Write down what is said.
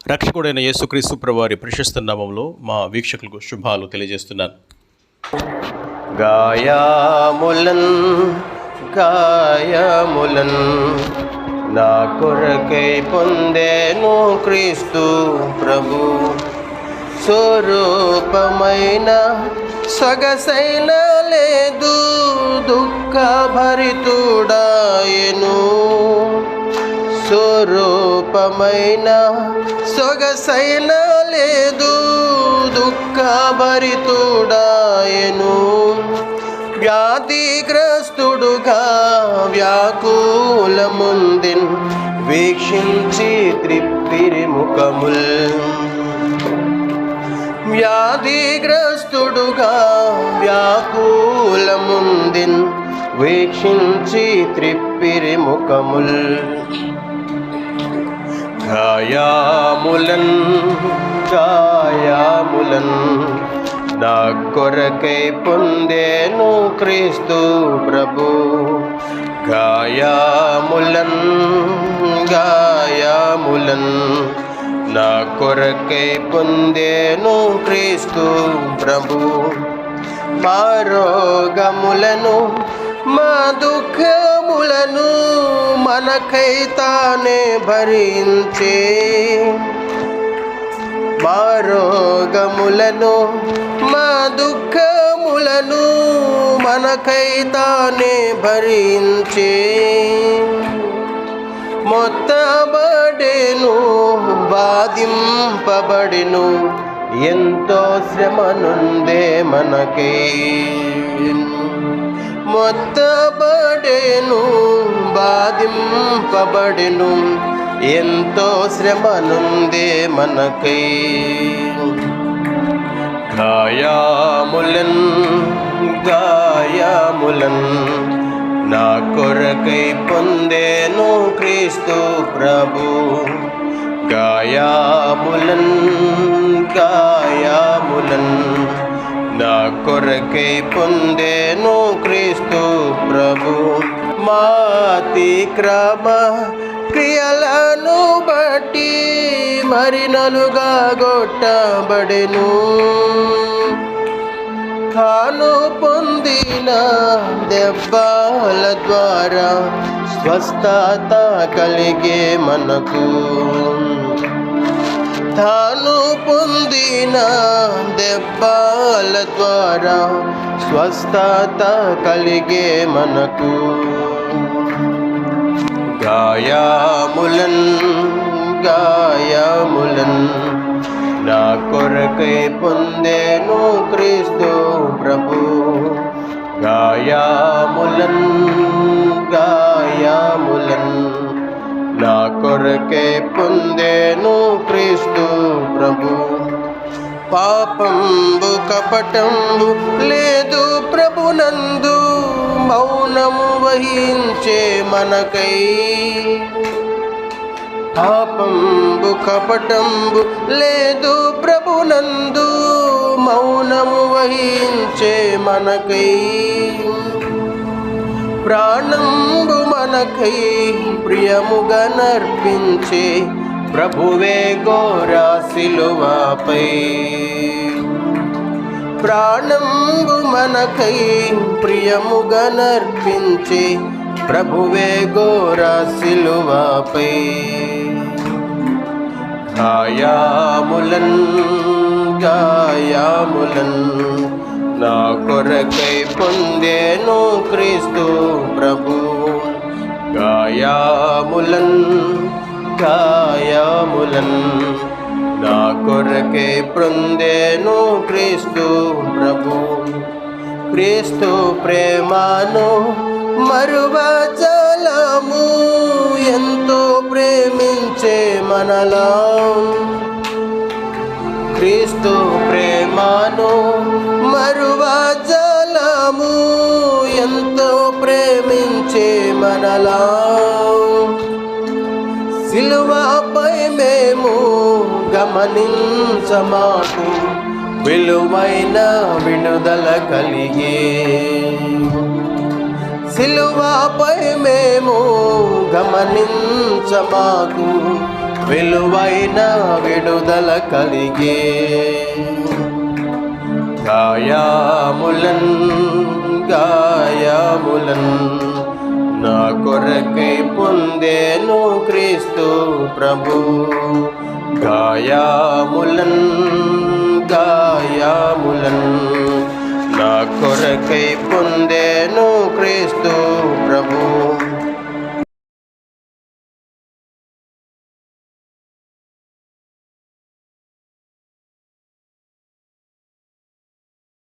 రక్షకుడైన యేసుక్రీస్తు ప్రభువారి ప్రశస్త నామములో మా వీక్షకులకు శుభాలు తెలియజేస్తున్నాను. గాయములన్ గాయములన్ నా కొరకై పొందెను క్రీస్తు ప్రభు, స్వరూపమైన సొగసైన లేదు దుఃఖభరితుడాయెను. స్వరూపమైన సొగసైన లేదు దుఃఖభరితుడాయెను. వ్యాధిగ్రస్తుడుగా వ్యాకులముందెన్ వీక్షించి త్రిప్పిరి ముఖముల్. వ్యాధిగ్రస్తుడుగా వ్యాకులముందెన్ వీక్షించి త్రిప్పిరి ముఖముల్. గాయములన్ గాయములన్ నా కొరకై పొందెను క్రీస్తు ప్రభు, గాయములన్ గాయములన్ నా కొరకై పొందెను క్రీస్తు ప్రభు. మా రోగములను మా దుఃఖములను మనకై తానే భరించే. మా రోగములను మా దుఃఖములను మనకై తానే భరించే. మొత్తబడెను బాధింపబడెను ఎంతో శ్రమ నుండే మనకై. మొత్తబడెను బాధింపబడెను ఎంతో శ్రమ నుండే మనకై. గాయములన్ గాయములన్ నా కొరకై పొందెను క్రీస్తు ప్రభు, గాయములన్ గాయములన్ నా కొరకై పొందెను క్రీస్తు ప్రభు. మా అతిక్రమ క్రియలను బట్టి మరినలుగా గొట్టబడెను. తాను పొందిన దెబ్బల ద్వారా స్వస్థత కలిగే మనకు. తాను పొందిన దెబ్బల ద్వారా స్వస్థత కలిగే మనకు. గాయములన్ గాయములన్ నా కొరకై పొందెను క్రీస్తు ప్రభు, గాయములన్ గాయములన్ నా కొరకై పొందెను క్రీస్తు ప్రభు. పాపంబు కపటంబు లేదు ప్రభునందు, మౌనము వహించే మనకై. పాపంబు కపటంబు లేదు ప్రభునందు, మౌనము వహించే మనకై. ప్రాణంబు మనకై ప్రియముగా నర్పించే ప్రభువే గోరా సిలువపై. ప్రాణంబు మనకై ప్రియముగా నర్పించే ప్రభువే గోరా సిలువపై. గాయములన్ గాయములన్ నా కొరకై పొందెను క్రీస్తు ప్రభు, గాయములన్ గాయములన్ నా కొరకై పొందెను క్రీస్తు ప్రభు. క్రీస్తు ప్రేమను మరువజాలము ఎంతో ప్రేమించే మనలా. క్రీస్తు ప్రేమను మరువజాలము ఎంతో ప్రేమించే మనలా. సిలువపై మేము గమనించమాకు విలువైన విడుదల కలిగే. సిలువపై మేము గమనించమాకు విలువైన విడుదల కలిగే. గాయాములన్ గాయాములన్ నా కొరకై పొందేను క్రీస్తు ప్రభు. గాయాములన్ గాయాములన్ నా కొరకై పొందేను క్రీస్తు ప్రభు.